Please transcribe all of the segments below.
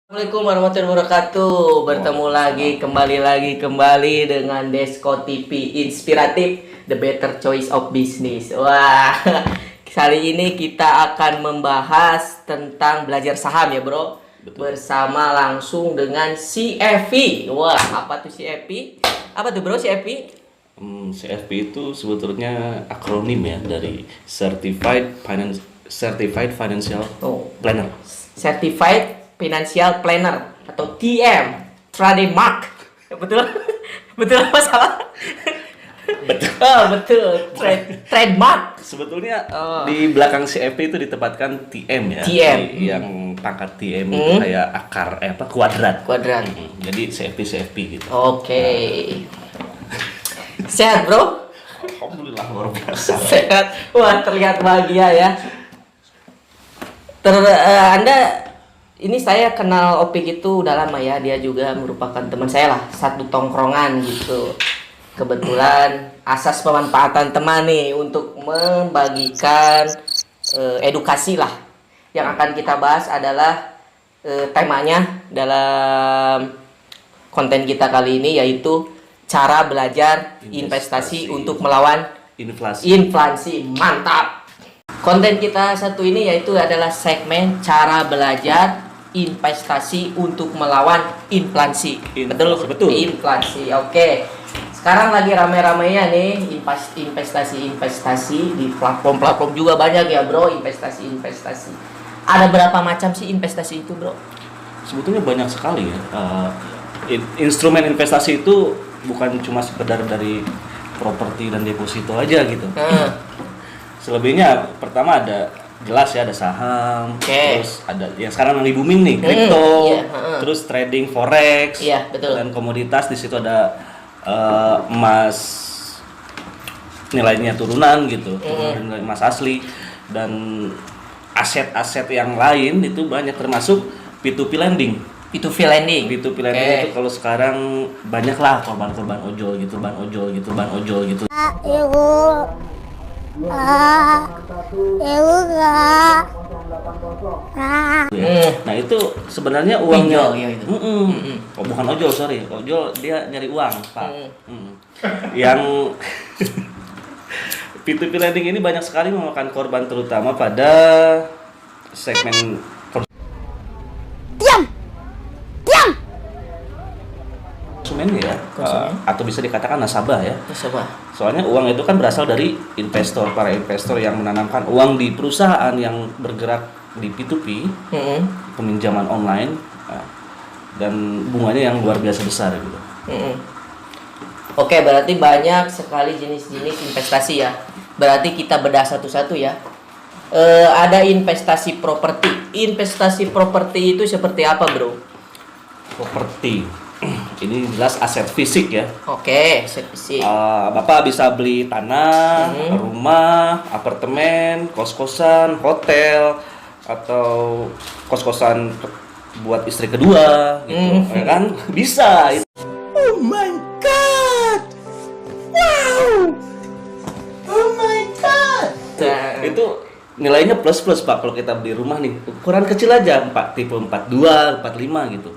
Assalamualaikum warahmatullahi wabarakatuh. Bertemu lagi kembali dengan Desko TV Inspiratif, the better choice of business. Wah, kali ini kita akan membahas tentang belajar saham ya, Bro. Betul. Bersama langsung dengan CFP. Wah, apa tuh CFP? Apa tuh, Bro, CFP? CFP itu sebetulnya akronim ya dari Certified Financial Planner. Certified Financial Planner atau TM, trademark. Betul? Betul apa salah? Betul. Oh, betul. Trademark. Sebetulnya di belakang CFP itu ditempatkan TM ya. TM. Yang pangkat TM itu kayak akar kuadrat. Kuadrat. Jadi CFP gitu. Oke. Sehat, Bro? Alhamdulillah luar biasa. Sehat. Wah, terlihat bahagia ya. Anda ini saya kenal Opik itu udah lama ya. Dia juga merupakan teman saya lah, satu tongkrongan gitu. Kebetulan asas pemanfaatan teman nih untuk membagikan edukasi lah. Yang akan kita bahas adalah temanya dalam konten kita kali ini, yaitu cara belajar investasi untuk melawan inflasi. Mantap. Konten kita satu ini yaitu adalah segmen cara belajar investasi untuk melawan inflasi. Betul. Inflasi. Oke. Sekarang lagi rame-ramenya nih investasi di platform juga banyak ya, Bro, investasi. Ada berapa macam sih investasi itu, Bro? Sebetulnya banyak sekali ya. Instrumen investasi itu bukan cuma sekedar dari properti dan deposito aja gitu. Selebihnya pertama ada jelas ya, ada saham, terus ada yang sekarang lagi booming nih, kripto, terus trading forex, betul. Dan komoditas. Di situ ada emas nilainya turunan gitu, nilai emas asli, dan aset-aset yang lain itu banyak, termasuk P2P lending. P2P lending itu kalau sekarang banyak lah korban ojol gitu, ban ojol gitu. Nah itu sebenarnya uangnya bukan ojol, sorry. Ojol dia nyari uang, Pak. Yang P2P lending ini banyak sekali memakan korban, terutama pada segmen konsumen ya, atau bisa dikatakan nasabah ya. Soalnya uang itu kan berasal dari para investor yang menanamkan uang di perusahaan yang bergerak di P2P, peminjaman online, dan bunganya yang luar biasa besar gitu. Oke, berarti banyak sekali jenis-jenis investasi ya. Berarti kita bedah satu-satu ya. Ada investasi properti. Investasi properti itu seperti apa, Bro? Properti ini jelas aset fisik ya. Oke, aset fisik. Bapak bisa beli tanah, rumah, apartemen, kos-kosan, hotel, atau kos-kosan buat istri kedua gitu, ya kan? Bisa. Oh my god. Wow. Oh my god. Itu nilainya plus Pak kalau kita beli rumah nih. Ukuran kecil aja, tipe 42, 45 gitu.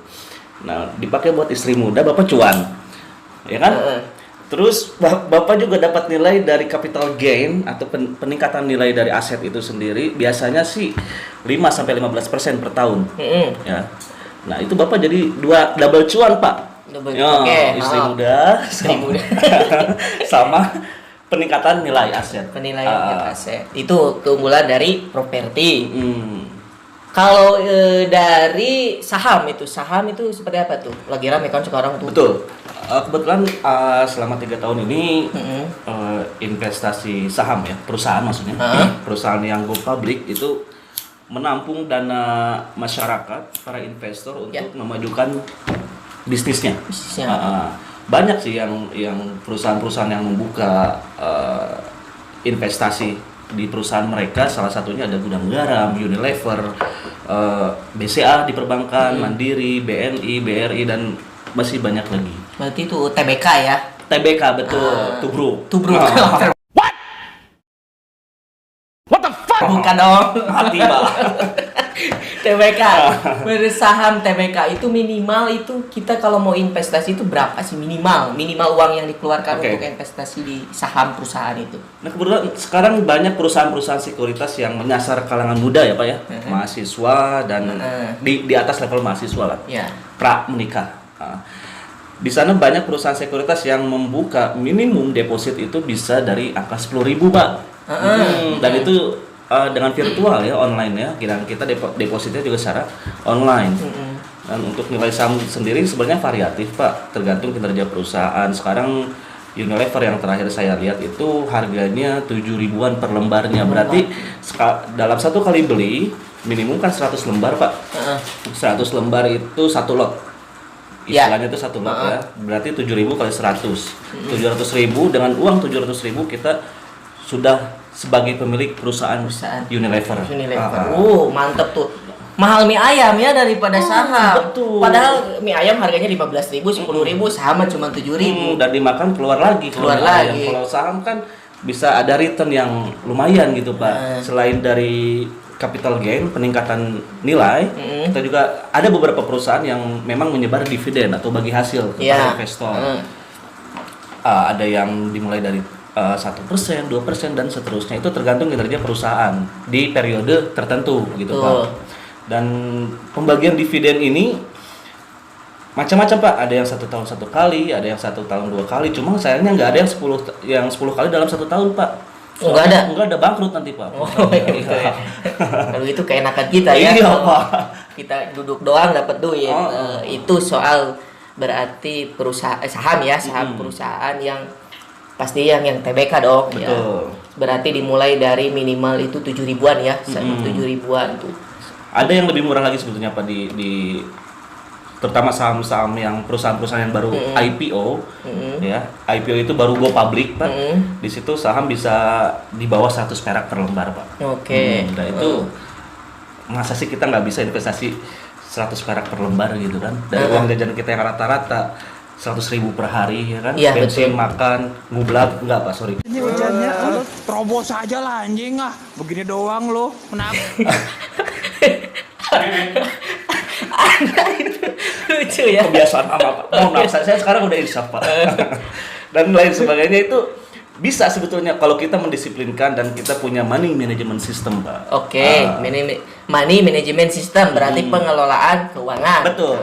Nah, dipakai buat istri muda, Bapak cuan. Ya kan? Terus Bapak juga dapat nilai dari capital gain atau peningkatan nilai dari aset itu sendiri, biasanya sih 5-15% per tahun. Ya. Nah, itu Bapak jadi double cuan, Pak. Istri muda sama peningkatan nilai aset. Penilaian aset. Itu keunggulan dari properti. Kalau dari saham itu seperti apa tuh? Lagi rame kan sekarang tuh. Betul. Kebetulan selama 3 tahun ini investasi saham ya, perusahaan maksudnya, perusahaan yang go public itu menampung dana masyarakat, para investor untuk memajukan bisnisnya. Banyak sih yang perusahaan-perusahaan yang membuka investasi di perusahaan mereka. Salah satunya ada Gudang Garam, Unilever, BCA di perbankan, Mandiri, BNI, BRI, dan masih banyak lagi. Berarti itu TBK ya? TBK, betul. Tubruk. What the fuck? Bukan dong. Hati malah. TBK. Menurut saham TBK itu minimal itu kita kalau mau investasi itu berapa sih minimal uang yang dikeluarkan Oke. untuk investasi di saham perusahaan itu? Nah kebetulan sekarang banyak perusahaan-perusahaan sekuritas yang menyasar kalangan muda ya Pak ya, mahasiswa dan di atas level mahasiswa lah, Ya. pra menikah. Nah, di sana banyak perusahaan sekuritas yang membuka minimum deposit itu bisa dari angka 10.000 Pak. Dan itu dengan virtual ya, online ya. Kita depositnya juga secara online. Dan untuk nilai saham sendiri sebenarnya variatif Pak, tergantung kinerja perusahaan. Sekarang Unilever yang terakhir saya lihat itu harganya 7.000-an per lembarnya. Berarti dalam satu kali beli minimum kan 100 lembar Pak. 100 lembar itu satu lot. Istilahnya itu satu lot ya. Berarti 7.000 kali 100. 700.000 dengan uang 700.000 kita sudah sebagai pemilik perusahaan Unilever. Mantep tuh. Mahal mie ayam ya daripada saham. Betul. Padahal mie ayam harganya 15.000, 10.000, saham cuma 7.000. Dan dimakan keluar lagi. Kalau saham kan bisa ada return yang lumayan gitu Pak. Selain dari capital gain, peningkatan nilai, kita juga ada beberapa perusahaan yang memang menyebar dividen atau bagi hasil kepada investor. Ada yang dimulai dari 1%, 2% dan seterusnya. Itu tergantung kinerja perusahaan di periode tertentu gitu Pak. Dan pembagian dividen ini macam-macam Pak. Ada yang 1 tahun 1 kali, ada yang 1 tahun 2 kali. Cuma sayangnya nggak ada yang 10 kali dalam 1 tahun Pak. Nggak ada bangkrut nanti Pak. Kalau itu keenakan kita ya. Iya Pak. Kita duduk doang dapat duit. Itu soal berarti perusahaan saham ya, saham perusahaan yang pasti yang TBK dong. Betul. Ya. Berarti dimulai dari minimal itu 7.000-an ya, 7.000-an tuh. Ada yang lebih murah lagi sebetulnya Pak di terutama saham-saham yang perusahaan-perusahaan yang baru IPO ya. IPO itu baru go public Pak. Di situ saham bisa di bawah 100 perak per lembar Pak. Nah itu masa sih kita nggak bisa investasi 100 perak per lembar gitu kan, dari uang jajan kita yang rata-rata 100.000 per hari ya kan, bensin, makan, ngublak, enggak Pak, sorry. Ini hujannya, lo terobos aja lah anjing ah, begini doang lo, kenapa? Lucu ya. Kebiasaan apa Pak? Mohon maaf, saya sekarang udah insaf Pak. Dan lain sebagainya itu bisa sebetulnya kalau kita mendisiplinkan dan kita punya money management system Pak. Money management system berarti pengelolaan keuangan. Betul.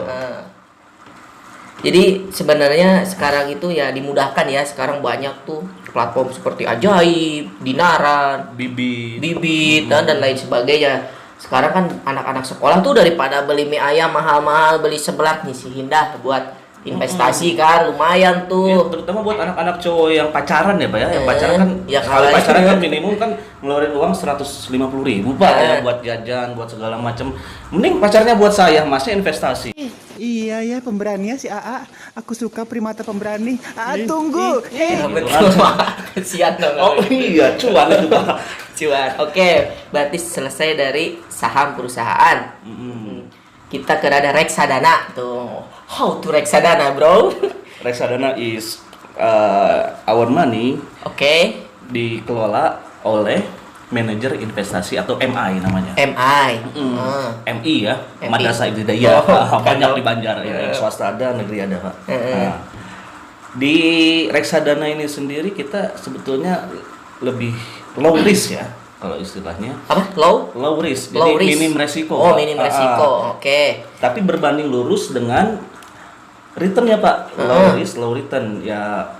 Jadi sebenarnya sekarang itu ya dimudahkan ya. Sekarang banyak tuh platform seperti Ajaib, Dinaran, Bibit dan lain sebagainya. Sekarang kan anak-anak sekolah tuh daripada beli mie ayam mahal-mahal, beli seblak nih si Hindah buat investasi kan lumayan tuh. Ya, terutama buat anak-anak cowok yang pacaran ya Pak ya. Yang pacaran kan ya, kalau pacaran kan minimum kan ngeluarin uang 150.000 Pak ya, buat jajan, buat segala macam. Mending pacarnya buat saya, masnya investasi. Iya ya pemberaninya si AA, aku suka primata pemberani. AA tunggu, Kesian dong. Oh iya, cuan itu Pak. Cuan. Oke, berarti selesai dari saham perusahaan. Kita ke ada reksadana tuh. How to reksadana, bro? Reksadana is our money. Oke. Dikelola oleh manajer investasi atau MI namanya. MI. MI ya, MI. Madrasah Ibtidaiyah. Oh, Banyak di Banjar ya, swasta ada, negeri ada Pak. Nah, di reksadana ini sendiri kita sebetulnya lebih low risk ya, kalau istilahnya. Apa? Low risk. Jadi low risk. minim resiko. Oh, Pak. minim resiko. Oke. Tapi berbanding lurus dengan return ya Pak. Low risk, low return ya.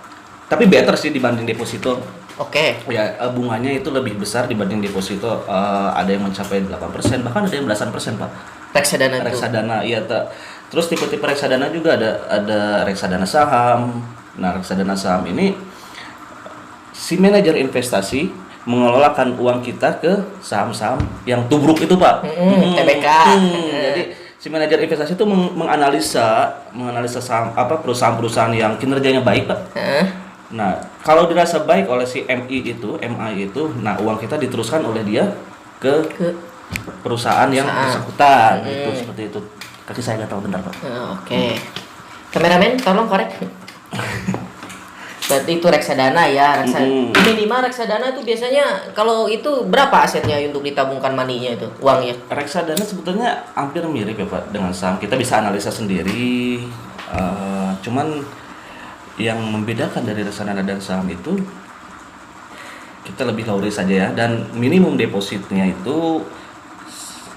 Tapi better sih dibanding deposito. Oke. Ya bunganya itu lebih besar dibanding deposito. Ada yang mencapai 8%, bahkan ada yang belasan persen Pak. Reksadana iya terus tipe-tipe reksadana juga ada reksadana saham. Nah reksadana saham ini si manajer investasi mengelolakan uang kita ke saham-saham yang tubruk itu Pak. TBK. Jadi si manajer investasi itu menganalisa saham perusahaan-perusahaan yang kinerjanya baik Pak. Nah, kalau dirasa baik oleh si MI itu, nah uang kita diteruskan oleh dia ke perusahaan yang bersangkutan, itu seperti itu. Kaki saya nggak tahu benar Pak. Oke. Kameramen, tolong korek. Berarti itu reksadana ya, minimal reksadana itu biasanya kalau itu berapa asetnya untuk ditabungkan maninya itu, uangnya? Reksadana sebetulnya hampir mirip ya Pak dengan saham. Kita bisa analisa sendiri. Cuman yang membedakan dari reksadana dan saham itu kita lebih low risk saja ya, dan minimum depositnya itu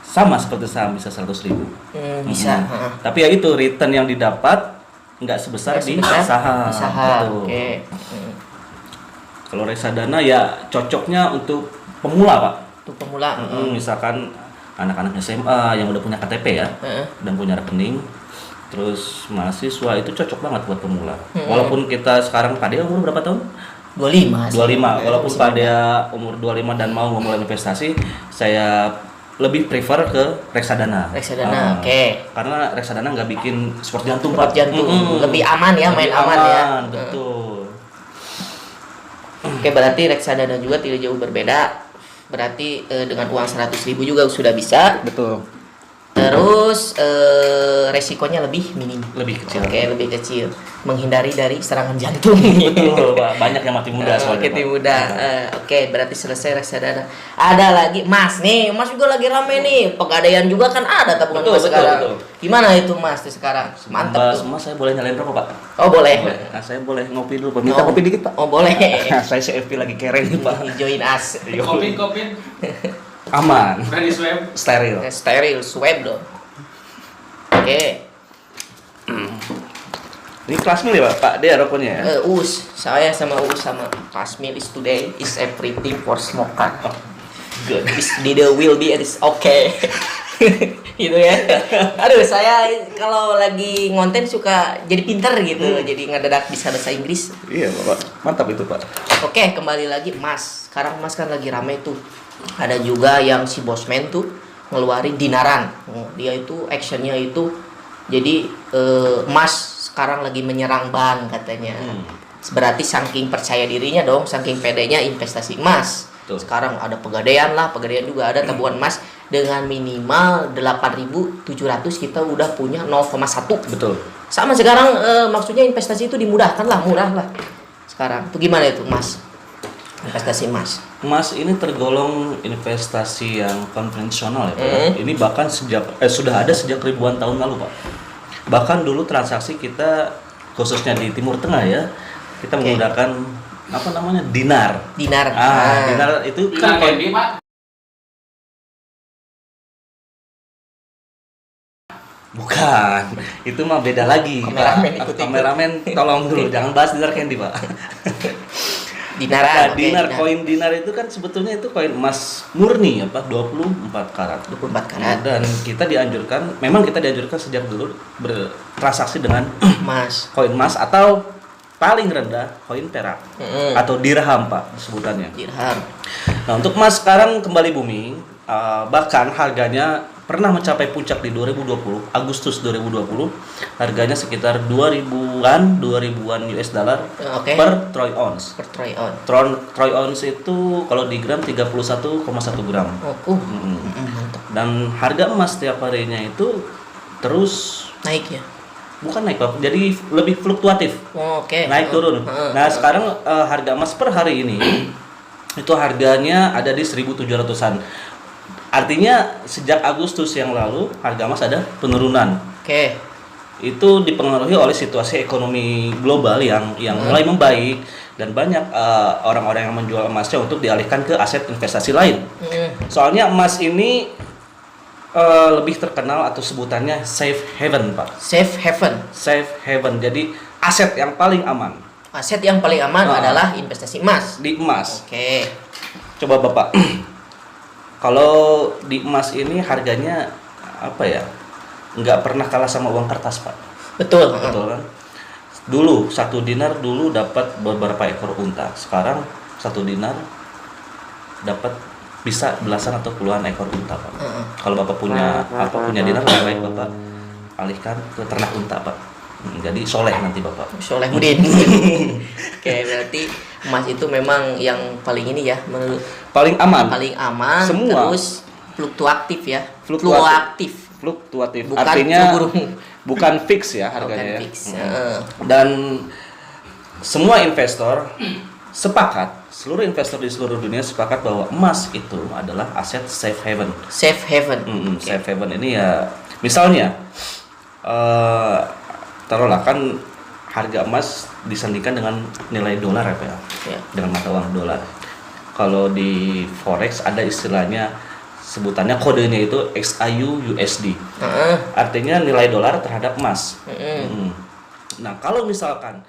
sama seperti saham, bisa 100.000. Bisa. Tapi ya itu return yang didapat nggak sebesar di saham. Oke. Kalau reksadana ya cocoknya untuk pemula Pak. Untuk pemula. Misalkan anak-anak SMA yang udah punya KTP ya, dan punya rekening, terus mahasiswa, itu cocok banget buat pemula. Walaupun kita sekarang Pak Dea umur berapa tahun? 25. 25. Walaupun Pak Dea umur 25 dan mau memulai investasi, saya lebih prefer ke reksadana. Oke. Karena reksadana nggak bikin sport jantung, Sport jantung. Lebih aman ya, main aman ya. Betul. Oke, berarti reksadana juga tidak jauh berbeda. Berarti dengan uang 100.000 juga sudah bisa. Betul. Terus resikonya lebih minim. Lebih kecil. Oke, lebih kecil. Menghindari dari serangan jantung. Betul, Pak. Banyak yang mati muda soalnya. Mati muda. Oke, berarti selesai reksadana. Ada lagi Mas nih, Mas juga lagi rame nih. Pegadaian juga kan ada tabungan Mas sekarang. Betul. Gimana itu Mas tuh sekarang? Mantap tuh. Mas, saya boleh nyalain rokok, Pak? Oh, boleh. Nah, saya boleh ngopi dulu, Pak. Minta kopi dikit, Pak. Oh, boleh. Nah, saya CFP lagi keren nih, Pak. Join us. Kopi. Aman. Berani swab. Steril. Steril, swab dong. Oke. Ini kelas mil ya, Pak? Dia rokoknya ya? Saya sama sama Kasmil is today is everything for smoker. Oh, good. Neither will be, it is okay. Gitu ya. Aduh, saya kalau lagi ngonten suka jadi pinter gitu, jadi ngedadak bisa bahasa Inggris. Iya, Pak. Mantap itu, Pak. Oke, kembali lagi Mas. Sekarang Mas kan lagi rame tuh. Ada juga yang si Bosman tuh ngeluarin dinaran. Dia itu actionnya itu jadi Mas sekarang lagi menyerang bank katanya. Berarti saking percaya dirinya dong, saking pedenya investasi emas. Tuh. Sekarang ada pegadaian juga ada tabungan emas dengan minimal 8.700 kita udah punya 0,1. Betul. Sama sekarang maksudnya investasi itu dimudahkan lah, murah lah. Sekarang itu gimana itu Mas? Investasi emas. Emas ini tergolong investasi yang konvensional ya, Pak. Ini bahkan sudah ada sejak ribuan tahun lalu, Pak. Bahkan dulu transaksi kita khususnya di Timur Tengah ya, kita menggunakan apa namanya? Dinar. Dinar. Dinar itu kan Candy, Pak. bukan. Itu mah beda lagi. Kameramen Pak. ikut-ikut. Kameramen tolong dulu jangan bahas dinar candy, Pak. Dinaran. Dinar, koin dinar itu kan sebetulnya itu koin emas murni apa 24 karat. 24 karat. Dan kita dianjurkan sejak dulu bertransaksi dengan Mas. koin emas atau paling rendah koin perak atau dirham, Pak, sebutannya. Dirham. Nah, untuk emas sekarang kembali booming, bahkan harganya pernah mencapai puncak di 2020, Agustus 2020, harganya sekitar 2000-an US dollar per troy ounce. Per troy ounce. Troy ounce itu kalau di gram 31,1 gram. Mantap. Dan harga emas setiap harinya itu terus Naik ya. bukan naik, Pak, jadi lebih fluktuatif. Oke. Naik turun. Nah, sekarang harga emas per hari ini itu harganya ada di 1.700-an. Artinya sejak Agustus yang lalu harga emas ada penurunan. Oke. Itu dipengaruhi oleh situasi ekonomi global yang mulai membaik dan banyak orang-orang yang menjual emasnya untuk dialihkan ke aset investasi lain. Soalnya emas ini lebih terkenal atau sebutannya safe haven, Pak. Safe haven. Safe haven. Jadi aset yang paling aman. Aset yang paling aman adalah investasi emas. Di emas. Oke. Coba Bapak. Kalau di emas ini harganya apa ya? Nggak pernah kalah sama uang kertas, Pak. Betul. Betul kan? Dulu 1 dinar dulu dapat beberapa ekor unta. Sekarang 1 dinar dapat bisa belasan atau puluhan ekor unta, Pak. Kalau Bapak punya dinar, lebih baik Bapak alihkan ke ternak unta, Pak. Jadi soleh nanti Bapak. Soleh Mudin. Oke, berarti emas itu memang yang paling ini ya, Paling aman. paling aman. Semua. Terus fluktuatif ya. Fluktuatif. Artinya bukan fix ya harganya. Bukan fix. Dan semua investor sepakat, seluruh investor di seluruh dunia sepakat bahwa emas itu adalah aset safe haven. Safe haven. Safe haven ini ya, misalnya taruhlah kan harga emas disandingkan dengan nilai dolar ya Pak ya, Ya. dengan mata uang dolar. Kalau di forex ada istilahnya, sebutannya kodenya itu XAU USD. Artinya nilai dolar terhadap emas. Nah, kalau misalkan